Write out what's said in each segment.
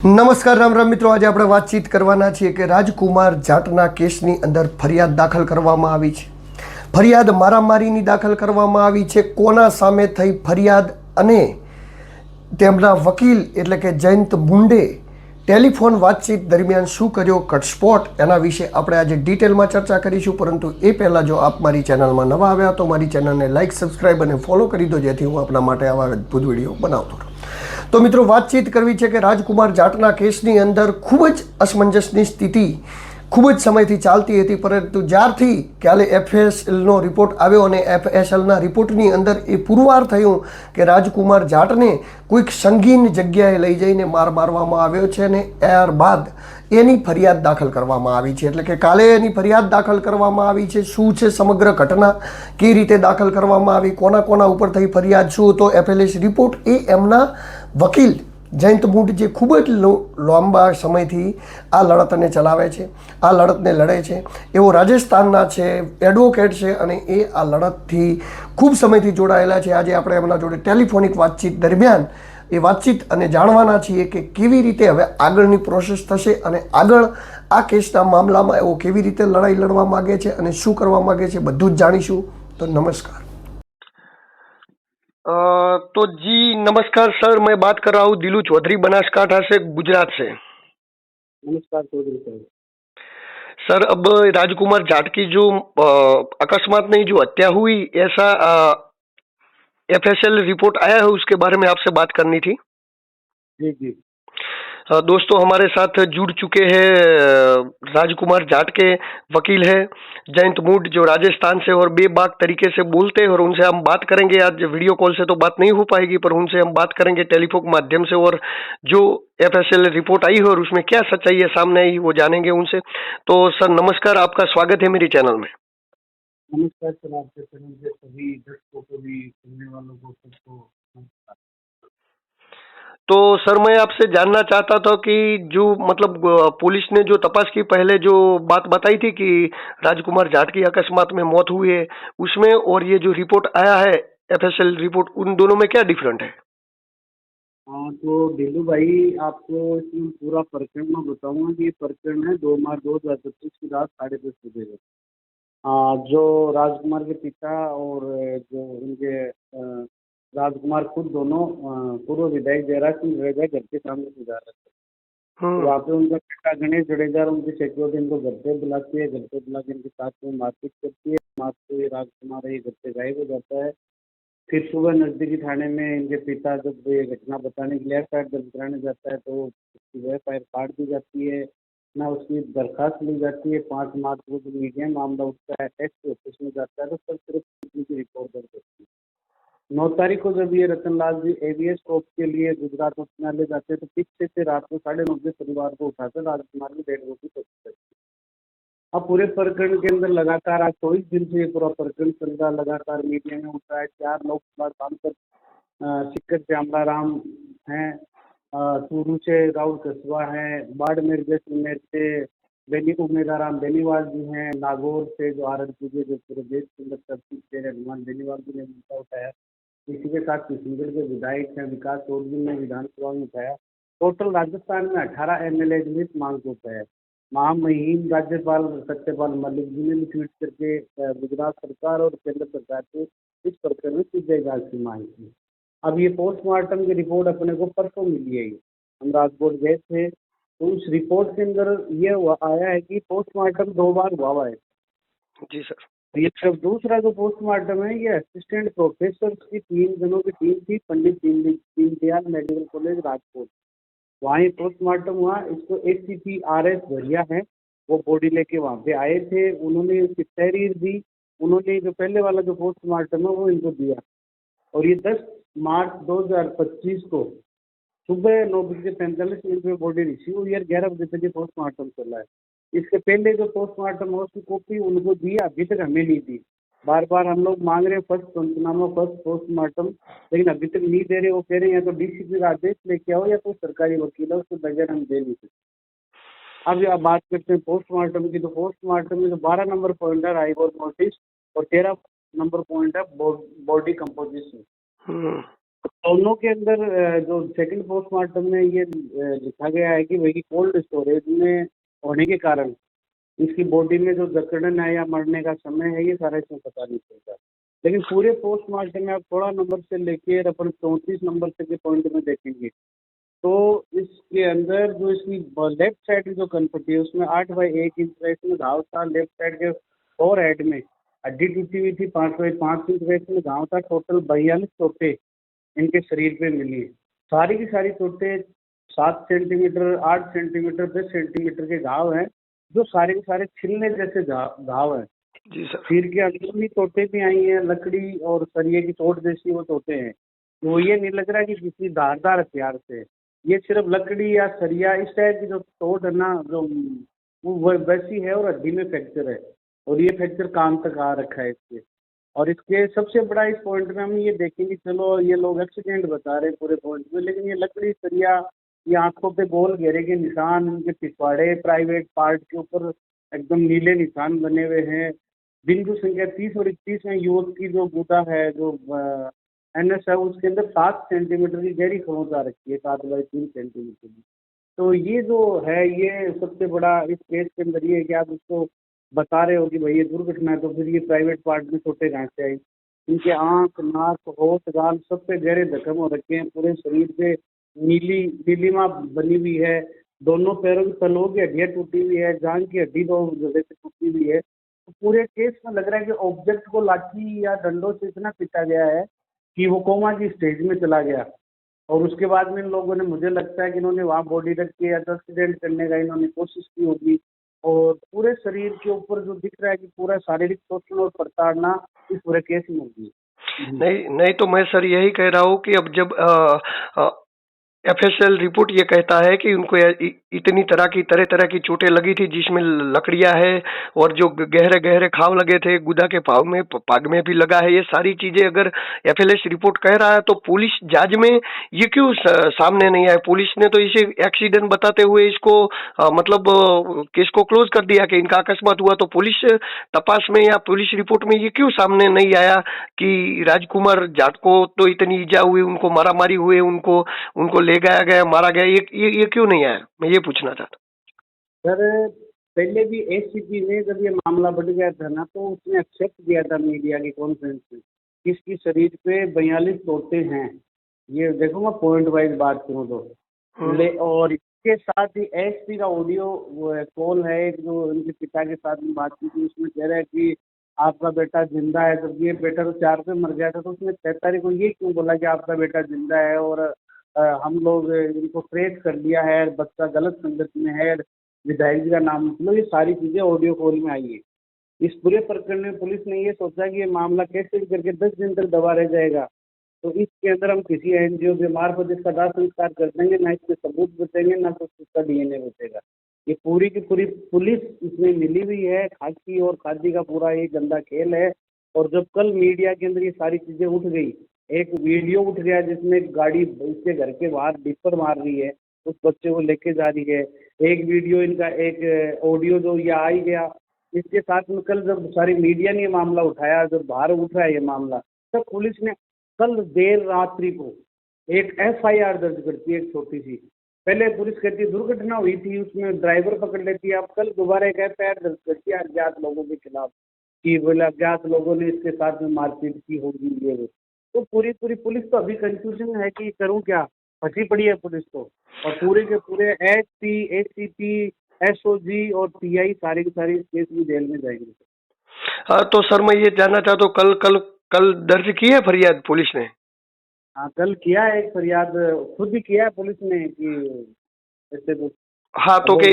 નમસ્કાર રામ રામ મિત્રો, આજે આપણે વાતચીત કરવાના છીએ કે રાજકુમાર જાટના કેસની અંદર ફરિયાદ દાખલ કરવામાં આવી છે. ફરિયાદ મારામારીની દાખલ કરવામાં આવી છે. કોના સામે થઈ ફરિયાદ અને તેમના વકીલ એટલે કે જયંત મુંડે ટેલિફોન વાતચીત દરમિયાન શું કર્યો ઘટસ્ફોટ, એના વિશે આપણે આજે ડિટેલમાં ચર્ચા કરીશું. પરંતુ એ પહેલાં જો આપ મારી ચેનલમાં નવા આવ્યા તો મારી ચેનલને લાઇક, સબસ્ક્રાઈબ અને ફોલો કરી દો, જેથી હું આપણા માટે આવા અદ્ભુત વિડીયો બનાવતો રહું. તો મિત્રો, વાતચીત કરવી છે કે રાજકુમાર જાટના કેસની અંદર ખૂબ જ અસમંજસની સ્થિતિ ખૂબ જ સમયથી ચાલતી હતી. પરંતુ જ્યારથી કાલે એફએસએલનો રિપોર્ટ આવ્યો અને એફએસએલના રિપોર્ટની અંદર એ પુરવાર થયું કે રાજકુમાર જાટને કોઈક સંગીન જગ્યાએ લઈ જઈને મારવામાં આવ્યો છે અને ત્યારબાદ એની ફરિયાદ દાખલ કરવામાં આવી છે. એટલે કે કાલે એની ફરિયાદ દાખલ કરવામાં આવી છે. શું છે સમગ્ર ઘટના, કઈ રીતે દાખલ કરવામાં આવી, કોના કોના ઉપર થઈ ફરિયાદ, શું હતો એફએસએલ રિપોર્ટ, એ એમના વકીલ જયંત મુંડ જે ખૂબ જ લાંબા સમયથી આ લડતને ચલાવે છે, આ લડતને લડે છે, એવો રાજસ્થાનના છે, એડવોકેટ છે અને એ આ લડતથી ખૂબ સમયથી જોડાયેલા છે. આજે આપણે એમના જોડે ટેલિફોનિક વાતચીત દરમિયાન એ વાતચીત અને જાણવાના છીએ કે કેવી રીતે હવે આગળની પ્રોસેસ થશે અને આગળ આ કેસના મામલામાં એવો કેવી રીતે લડાઈ લડવા માગે છે અને શું કરવા માગે છે, બધું જ જાણીશું. તો नमस्कार. तो जी नमस्कार सर, मैं बात कर रहा हूँ दिलू चौधरी, बनासकांठा से, गुजरात से. नमस्कार चौधरी साहब। सर, अब राजकुमार जाट की जो अकस्मात नहीं जो हत्या हुई, ऐसा एफएसएल रिपोर्ट आया है, उसके बारे में आपसे बात करनी थी. जी जी। दोस्तों हमारे साथ जुड़ चुके हैं राजकुमार जाट के वकील है जयंत मुंड, जो राजस्थान से और बेबाक तरीके से बोलते हैं, और उनसे हम बात करेंगे. आज वीडियो कॉल से तो बात नहीं हो पाएगी, पर उनसे हम बात करेंगे टेलीफोन माध्यम से, और जो एफएसएल रिपोर्ट आई है और उसमें क्या सच्चाई है सामने आई वो जानेंगे उनसे. तो सर नमस्कार, आपका स्वागत है मेरी चैनल में. नमस्कार सर, आपके चैनल के सभी दर्शकों को भी, सुनने वालों को सबको नमस्कार. तो सर, मैं आपसे जानना चाहता था कि जो मतलब पुलिस ने जो तपास की, पहले जो बात बताई थी कि राजकुमार जाट की अकस्मात में मौत हुई है, उसमें और ये जो रिपोर्ट आया है एफएसएल रिपोर्ट, उन दोनों में क्या डिफरेंट है? हाँ, तो दिलू भाई, आपको इसमें पूरा प्रकरण मैं बताऊंगा कि ये प्रकरण है 2 मार्च 2025 की रात 10:30 बजे का. जो राजकुमार के पिता और जो उनके राजकुमार खुद दोनों पूर्व विधायक जयराज सिंह जडेजा घर के सामने से जा रहे थे. तो वहाँ पे उनका बेटा गणेश जडेजा और उनकी सिक्योरिटी इनको घर पे बुलाती है. घर पे बुला के इनके साथ में मारपीट करती है. मारते राजकुमार ये घर से गायब हो जाता है. फिर सुबह नजदीकी थाने में इनके पिता जब ये घटना बताने के लिए एफआईआर दर्ज कराने जाता है तो उसकी एफआईआर काट दी जाती है, ना उसकी दरखास्त ली जाती है. 5 मार्च को जो मीडियम मामला उठता है एसपी ऑफिस में जाता है तो सब सिर्फ उनकी रिपोर्ट दर्ज होती है. 9 तारीख को जब ये रतनलाल जी एवीएस कोर्ट के लिए गुजरात उच्च न्यायालय जाते हैं तो पीछे से रात को 9:30 बजे परिवार को उठाकर राजकुमार की डेड बॉडी पहुंचती है. अब पूरे प्रकरण के अंदर लगातार आज 24 दिन से ये पूरा प्रकरण चल रहा, लगातार मीडिया में उठा है. 4 लोकसभा सांसद शिखर श्यामला राम हैं, चूरू से राहुल कसवा हैं, बाड़मेर जैसलमेर से बेनी उमेदाराम बेनीवाल जी हैं, नागौर से जो आरएलपी के जो पूरे देश के अंदर चर्चित थे हनुमान बेनीवाल जी ने मुद्दा उठाया. इसी के साथ किशनगढ़ के विधायक हैं विकास चौधरी ने विधानसभा में उठाया. टोटल राजस्थान में 18 एमएलए ने इस मांग को उठाया. महामहिम राज्यपाल सत्यपाल मलिक जी ने भी ट्वीट करके गुजरात सरकार और केंद्र सरकार से इस प्रकरण में सीधे जांच की मांग की. अब ये पोस्टमार्टम की रिपोर्ट अपने को परसों मिली है. हम राजकोट गए थे तो उस रिपोर्ट के अंदर ये आया है कि पोस्टमार्टम 2 बार हुआ है. जी सर. ये सब दूसरा जो पोस्टमार्टम है ये असिस्टेंट प्रोफेसर की 3 जनों की टीम थी, पंडित दीनदयाल मेडिकल कॉलेज राजकोट. वहाँ पोस्टमार्टम हुआ. इसको एसीपी आरएस भरिया है, वो बॉडी लेके वहाँ पे आए थे. उन्होंने उसकी तहरीर दी. उन्होंने जो पहले वाला जो पोस्टमार्टम है वो इनको दिया. और ये 10 मार्च 2025 को सुबह 9:45 पे बॉडी रिसीव हुई है. 11 बजे तक ये पोस्टमार्टम चल रहा है. इसके पहले जो पोस्टमार्टम है उसकी कॉपी उनको दी, अभी तक हमें नहीं दी. बार बार हम लोग मांग रहे हैं फर्स्ट पंचनामा, फर्स्ट पोस्टमार्टम, लेकिन अभी तक नहीं दे रहे. वो कह रहे हैं या तो डीसीपी का आदेश लेके आओ या तो सरकारी वकील है, उसके बगैर हम दे नहीं सकते. अब आप बात करते हैं पोस्टमार्टम की, तो पोस्टमार्टम में जो 12 नंबर पॉइंट है राइगोर नोटिस और 13 नंबर पॉइंट है बॉडी कंपोजिशन. दोनों के अंदर जो सेकंड पोस्टमार्टम में ये लिखा गया है कि वही कोल्ड स्टोरेज में होने के कारण इसकी बॉडी में जो जकड़न है या मरने का समय है, ये सारा इसमें पता नहीं चलता। लेकिन पूरे पोस्टमार्टम में आप 16 नंबर से लेके अपन 34 नंबर तक के पॉइंट में देखेंगे तो इसके अंदर जो इसकी लेफ्ट साइड की जो कनपट्टी है उसमें 8/1 इंच का इसमें घाव था। लेफ्ट साइड के फोर हेड में हड्डी टूटी हुई थी, 5/5 इंच का इसमें घाव था। टोटल 42 चोटें इनके शरीर पे मिली। सारी की सारी चोटें 7 सेंटीमीटर, 8 सेंटीमीटर, 10 सेंटीमीटर के घाव हैं, जो सारे के सारे छिलने जैसे घाव हैं। जी सर। सिर के अंदरूनी चोटें भी आई हैं, लकड़ी और सरिये की चोट जैसी वो चोटें हैं। तो ये नहीं लग रहा कि किसी धारदार हथियार से, ये सिर्फ लकड़ी या सरिया इस टाइप की जो चोट है ना, जो वो वैसी है और हड्डी में फ्रैक्चर है, और ये फ्रैक्चर कान तक आ रखा है इसके। और इसके सबसे बड़ा इस पॉइंट में हम ये देखेंगे, चलो ये लोग एक्सीडेंट बता रहे हैं पूरे पॉइंट में, लेकिन ये लकड़ी सरिया, ये आंखों पे गोल घेरे के निशान, इनके पिछवाड़े प्राइवेट पार्ट के ऊपर एकदम नीले निशान बने हुए हैं। बिंदु संख्या 30 और 31 में युवक की जो गुदा है, जो एनएस है, उसके अंदर 7 सेंटीमीटर की गहरी खरोंच आ रखी है, 7/3 सेंटीमीटर की। तो ये जो है, ये सबसे बड़ा इस केस के अंदर ये है कि आप उसको बता रहे हो कि भाई ये दुर्घटना है, तो फिर ये प्राइवेट पार्ट में छोटे कहाँ से आई? इनके आंख, नाक, होठ, गाल सब पे गहरे जख्म हो रखे हैं। पूरे शरीर पे नीलिमा बनी हुई है। दोनों पैरों की तलवों की हड्डियाँ टूटी हुई है, जांघ की हड्डी 2 जगह से टूटी हुई है। तो पूरे केस में लग रहा है कि ऑब्जेक्ट को लाठी या डंडों से इतना पीटा गया है कि वो कोमा की स्टेज में चला गया। और उसके बाद में इन लोगों ने, मुझे लगता है कि इन्होंने वहाँ बॉडी रख के या एक्सीडेंट करने का इन्होंने कोशिश की होगी। और पूरे शरीर के ऊपर जो दिख रहा है कि पूरा शारीरिक शोषण और प्रताड़ना इस पूरे केस में होगी। नहीं नहीं, तो मैं सर यही कह रहा हूँ कि अब जब एफएसएल रिपोर्ट ये कहता है कि उनको इतनी तरह तरह की चोटें लगी थी, जिसमें लकड़ियां है और जो गहरे गहरे घाव लगे थे, गुदा के पाव में, पाग में भी लगा है, ये सारी चीजें अगर एफएलएस रिपोर्ट कह रहा है तो पुलिस जांच में ये क्यों सामने नहीं आए? पुलिस ने तो इसे एक्सीडेंट बताते हुए इसको मतलब केस को क्लोज कर दिया कि इनका अकस्मात हुआ। तो पुलिस तपास में या पुलिस रिपोर्ट में ये क्यों सामने नहीं आया कि राजकुमार जाट को तो इतनी ईजा हुई, उनको मारामारी हुए, उनको उनको ले गया गया, मारा गया, ये क्यों नहीं आया? मैं ये पूछना चाहता। सर, पहले भी एसीपी ने जब ये मामला बढ़ गया था ना, तो उसने एक्सेप्ट किया था मीडिया की कॉन्फ्रेंस में, किसकी शरीर पे 42 चोटें हैं। ये देखो, मैं पॉइंट वाइज बात करूँ तो और इसके साथ ही एसपी का ऑडियो कॉल है एक, जो उनके पिता के साथ में बात की थी। उसमें कह रहा है कि आपका बेटा जिंदा है। जब ये बेटा तो 4 पे मर गया था, तो उसने 6 तारीख को ये क्यों बोला कि आपका बेटा जिंदा है और हम लोग इनको ट्रेस कर लिया है, बच्चा गलत संगत में है, विधायक जी का नाम मतलब, ये सारी चीजें ऑडियो कॉल में आई है। इस पूरे प्रकरण में पुलिस ने ये सोचा कि ये मामला कैसे भी करके 10 दिन तक दबा रह जाएगा, तो इसके अंदर हम किसी एनजीओ के मार्फत इसका दाह संस्कार कर देंगे, ना इसके सबूत बचेंगे, ना तो इसका डीएनए बचेगा। ये पूरी की पूरी पुलिस इसमें मिली हुई है। खाकी और खादी का पूरा ये गंदा खेल है। और जब कल मीडिया के अंदर ये सारी चीजें उठ गई, एक वीडियो उठ गया जिसमें गाड़ी इसके घर के बाहर डिपर मार रही है, उस बच्चे को लेके जा रही है, एक वीडियो इनका, एक ऑडियो जो ये आ ही गया। इसके साथ में कल जब सारी मीडिया ने ये मामला उठाया, जब बाहर उठ रहा है ये मामला, तब पुलिस ने कल देर रात्रि को एक एफआईआर दर्ज करती है, एक छोटी सी। पहले पुलिस कहती है दुर्घटना हुई थी, उसमें ड्राइवर पकड़ लेती है। अब कल दोबारा एक एफआईआर दर्ज करती है अज्ञात लोगों के खिलाफ, कि बोले अज्ञात लोगों ने इसके साथ में मारपीट की होगी, ये वो। तो पूरी पूरी पुलिस तो अभी कंफ्यूजन है कि करूं क्या, फंसी पड़ी है पुलिस तो। और पूरे के पूरे एसपी, एसीपी, एसओजी और पीआई सारे के सारे इस केस में जेल में जाएंगे। हाँ, तो सर मैं ये जानना चाहता हूँ, कल कल कल दर्ज की है फरियाद पुलिस ने? हाँ, कल किया है एक फरियाद, खुद ही किया है पुलिस ने कि ऐसे तो। हाँ, तो कि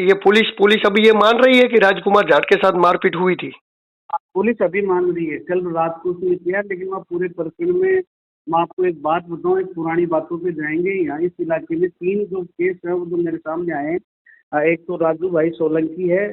ये पुलिस अभी ये मान रही है कि राजकुमार जाट के साथ मारपीट हुई थी? पुलिस अभी मान रही है, कल रात को उसने किया। लेकिन वहाँ पूरे प्रकरण में मैं आपको एक बात बताऊँ, एक पुरानी बातों पे जाएंगे। यहाँ इस इलाके में 3 जो केस है वो जो मेरे सामने आए हैं। एक तो राजू भाई सोलंकी है,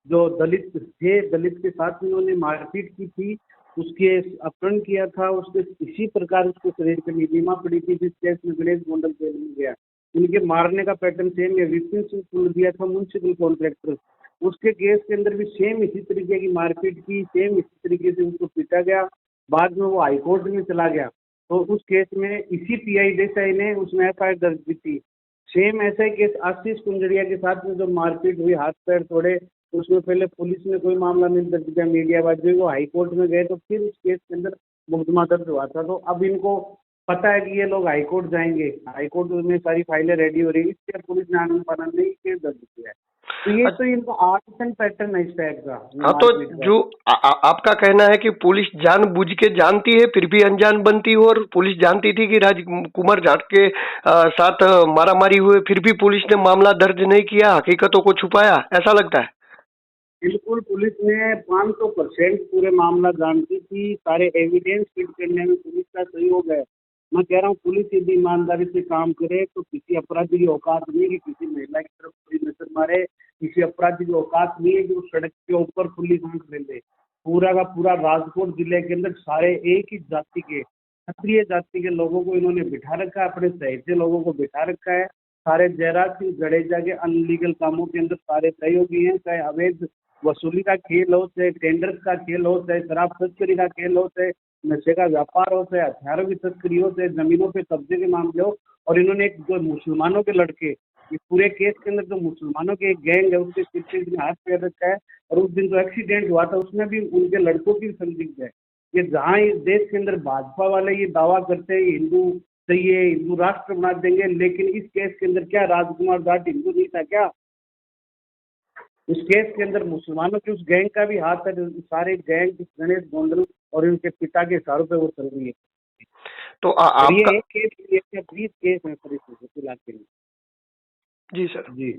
जो दलित थे, दलित के साथ उन्होंने मारपीट की थी, उसके अपहरण किया था, उसके इसी प्रकार उसके शरीर पर नीलिमा पड़ी थी, जिस केस में गणेश गोंडल जेल में गया। इनके मारने का पैटर्न सेम है। विपिन सिंह पुल दिया था म्युनिसिपल कॉन्ट्रैक्टर, उसके केस के अंदर भी सेम इसी तरीके की मारपीट की, सेम इसी तरीके से उसको पीटा गया। बाद में वो हाईकोर्ट में चला गया। तो उस केस में इसी पीआई देसाई ने उसमें एफआईआर दर्ज की थी। सेम ऐसा ही केस आशीष कुंजड़िया के साथ में जो मारपीट हुई, हाथ पैर तोड़े, उसमें पहले पुलिस ने कोई मामला नहीं दर्ज किया, मीडियाबाजी, वो हाई कोर्ट में गए तो फिर उस केस के अंदर मुकदमा दर्ज हुआ था। तो अब इनको पता है कि ये लोग हाई कोर्ट जाएंगे, हाई कोर्ट में सारी फाइलें रेडी हो रही है, इसलिए पुलिस ने आनंद फानंद में केस दर्ज किया है। तो ये तो इनका आर्टिसन पैटर्न है इस टाइप का। हाँ, तो मारपीट का। जो आपका कहना है कि पुलिस जानबूझ के जानती है फिर भी अनजान बनती है, और पुलिस जानती थी कि राजकुमार जाट के साथ मारामारी हुए फिर भी पुलिस ने मामला दर्ज नहीं किया, हकीकतों को छुपाया, ऐसा लगता है? बिल्कुल, पुलिस ने 500% पूरे मामला जानती थी, सारे एविडेंस फिट करने में पुलिस का सहयोग है। मैं कह रहा हूँ पुलिस यदि ईमानदारी से काम करे तो किसी अपराधी की औकात नहीं है कि किसी महिला की तरफ कोई नजर मारे, किसी अपराधी की औकात नहीं है कि वो सड़क के ऊपर खुली सांस ले ले। पूरा का पूरा राजकोट जिले के अंदर सारे एक ही जाति के, क्षत्रिय जाति के लोगों को इन्होंने बिठा रखा है, अपने सहजे लोगों को बिठा रखा है। सारे जयराज सिंह जडेजा के अनलीगल कामों के अंदर सारे सहयोगी हैं, चाहे अवैध वसूली का खेल हो, चाहे टेंडर्स का खेल हो, चाहे शराब तस्करी का खेल हो, चाहे नशे का व्यापार हो, चाहे हथियारों की तस्करी हो, चाहे जमीनों पे कब्जे के मामले हो। और इन्होंने एक जो मुसलमानों के लड़के, इस पूरे केस के अंदर जो मुसलमानों के एक गैंग है उसके पीछे इन्होंने हाथ पैर रखा है। और उस दिन जो एक्सीडेंट हुआ था उसमें भी उनके लड़कों की संदिग्ध है। ये जहाँ इस देश के अंदर भाजपा वाले ये दावा करते हैं हिंदू चाहिए, हिंदू राष्ट्र बना देंगे, लेकिन इस केस के अंदर क्या राजकुमार जाट हिंदू नहीं था क्या? उस केस के अंदर मुसलमानों की उस गैंग का भी हाथ है। सारे गैंग गणेश गोंडल और उनके पिता के इशारों पे वो चल रही है। तो और आपका ये एक केस, ये 20 केस है सर इस इलाके में। जी सर। जी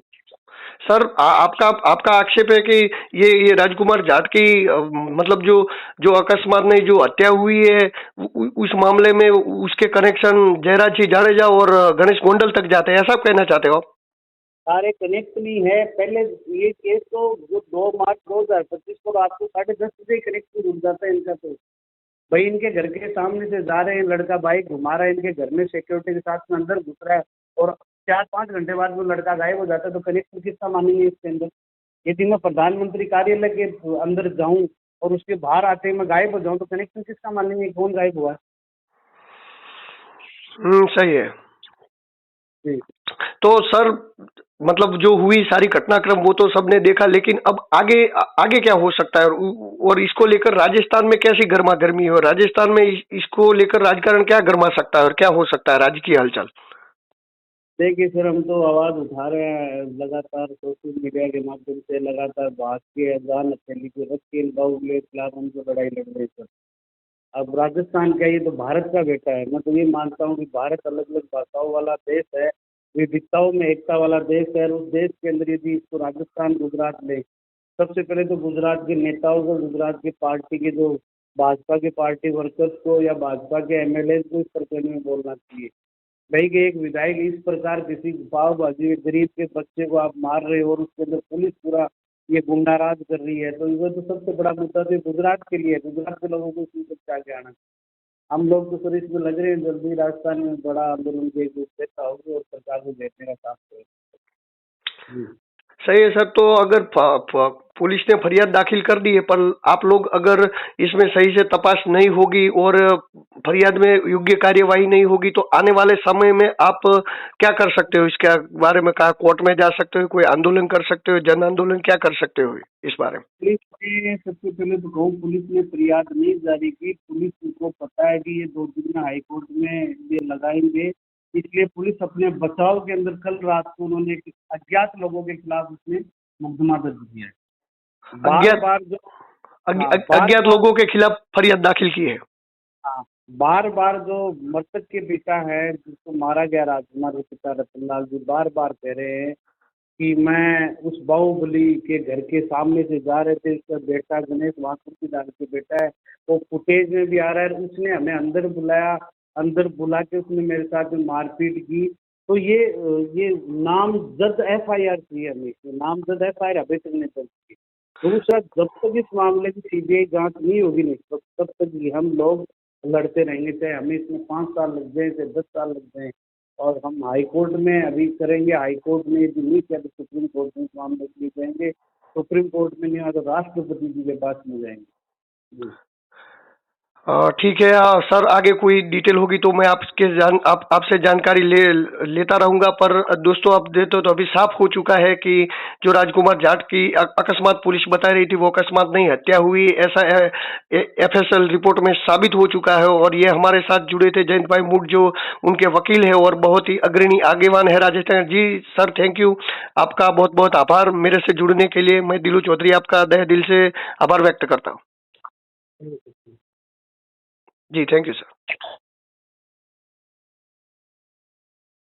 सर आपका आपका आक्षेप है कि ये राजकुमार जाट की मतलब जो जो अकस्मात में जो हत्या हुई है उस मामले में उसके कनेक्शन जयराज सिंह जाडेजा और गणेश गोंडल तक जाते हैं, ऐसा आप कहना चाहते हो आप? सारे कनेक्ट नहीं है। पहले ये केस तो जो 2 मार्च 2025 को रात को 10:30 बजे कनेक्ट रुक जाता है इनका। तो भाई इनके घर के सामने से जा रहे हैं, लड़का बाइक घुमा रहा है इनके घर में, सिक्योरिटी के साथ में अंदर घुस रहा है और 4-5 घंटे बाद वो लड़का गायब हो जाता है। तो कनेक्शन किसका मानेंगे इसके अंदर? यदि मैं प्रधानमंत्री कार्यालय के अंदर जाऊं और उसके बाहर आते ही मैं गायब हो जाऊं तो कनेक्शन किसका मानेंगे? कौन गायब हुआ? सही है। जी तो सर मतलब जो हुई सारी घटनाक्रम वो तो सबने देखा, लेकिन अब आगे आगे क्या हो सकता है, और इसको लेकर राजस्थान में कैसी गर्मा गर्मी हो, राजस्थान में इसको लेकर राजकारण क्या गर्मा सकता है और क्या हो सकता है राजकीय हलचल? देखिए सर, हम तो आवाज़ उठा रहे हैं लगातार सोशल मीडिया के माध्यम से, लगातार बात के अजान हथेली पे रख के इन बाहुबलियों के खिलाफ हम तो लड़ाई लड़ रहे हैं सर। अब राजस्थान का ये तो भारत का बेटा है। मैं तो ये मानता हूँ कि भारत अलग अलग भाषाओं वाला देश है, विविधताओं में एकता वाला देश है। और उस देश के अंदर यदि इसको राजस्थान गुजरात ले, सबसे पहले तो गुजरात के नेताओं को, गुजरात की पार्टी के जो भाजपा के पार्टी वर्कर्स को या भाजपा के एमएलए को इस प्रकरण में बोलना चाहिए। भाई कि एक विधायक इस प्रकार किसी पाव भाजी में गरीब के बच्चे को आप मार रहे हो और उसके अंदर पुलिस पूरा ये गुंडाराज कर रही है, तो ये तो सबसे बड़ा मुद्दा तो गुजरात के लिए है। गुजरात के लोगों को इसमें सबसे आगे आना। हम लोग तो सर इसमें लग रहे हैं, जल्दी राजस्थान में बड़ा आंदोलन की एक रूपरेखा होगी और सरकार को देखने का साफ करेगी। सही है सर। तो अगर पुलिस ने फरियाद दाखिल कर दी है, पर आप लोग अगर इसमें सही से तपास नहीं होगी और फरियाद में योग्य कार्यवाही नहीं होगी तो आने वाले समय में आप क्या कर सकते हो? इसके बारे में कहा कोर्ट में जा सकते हो, कोई आंदोलन कर सकते हो, जन आंदोलन क्या कर सकते हो इस बारे में? पुलिस ने, सबसे पहले तो कहूँ, पुलिस ने फरियाद नहीं जारी की। पुलिस को पता है कि ये 2 दिन में हाई कोर्ट में ये लगाएंगे, इसलिए पुलिस अपने बचाव के अंदर कल रात को उन्होंने अज्ञात लोगों के खिलाफ उसने मुकदमा दर्ज किया है। बार बार जो अज्ञात लोगों के खिलाफ फरियाद दाखिल की है। हाँ, बार बार जो मृतक के पिता है जिसको मारा गया, राजकुमार के पिता रतनलाल जी, बार बार कह रहे हैं कि मैं उस बाहुबली के घर के सामने से जा रहे थे, उसका बेटा गणेश वासुकीदार के बेटा है, वो फुटेज में भी आ रहा है। उसने हमें अंदर बुलाया, अंदर बुला के उसने मेरे साथ में मारपीट की। तो ये नामजद एफआईआर थी, हमें नामजद एफआईआर अभी तक नहीं दर्ज की। दूसरा, जब तक इस मामले की सीबीआई जांच नहीं होगी नहीं तब तक ही हम लोग लड़ते रहेंगे, चाहे हमें इसमें 5 साल लग जाए, चाहे 10 साल लग जाए। और हम हाई कोर्ट में अभी करेंगे। हाई कोर्ट में यदि नहीं किया तो सुप्रीम कोर्ट में इस मामले के लिए जाएंगे। सुप्रीम कोर्ट में नहीं हुआ तो राष्ट्रपति जी के पास में जाएंगे। ठीक है सर, आगे कोई डिटेल होगी तो मैं आपसे जानकारी लेता रहूंगा। पर दोस्तों आप देते हो तो अभी साफ हो चुका है कि जो राजकुमार जाट की अकस्मात पुलिस बता रही थी वो अकस्मात नहीं, हत्या हुई, ऐसा एफएसएल रिपोर्ट में साबित हो चुका है। और ये हमारे साथ जुड़े थे जयंत भाई मुड जो उनके वकील है और बहुत ही अग्रणी आगेवान है राजस्थान। जी सर, थैंक यू, आपका बहुत बहुत आभार मेरे से जुड़ने के लिए। मैं दिलू चौधरी आपका तहे दिल से आभार व्यक्त करता हूँ। जी थैंक यू सर।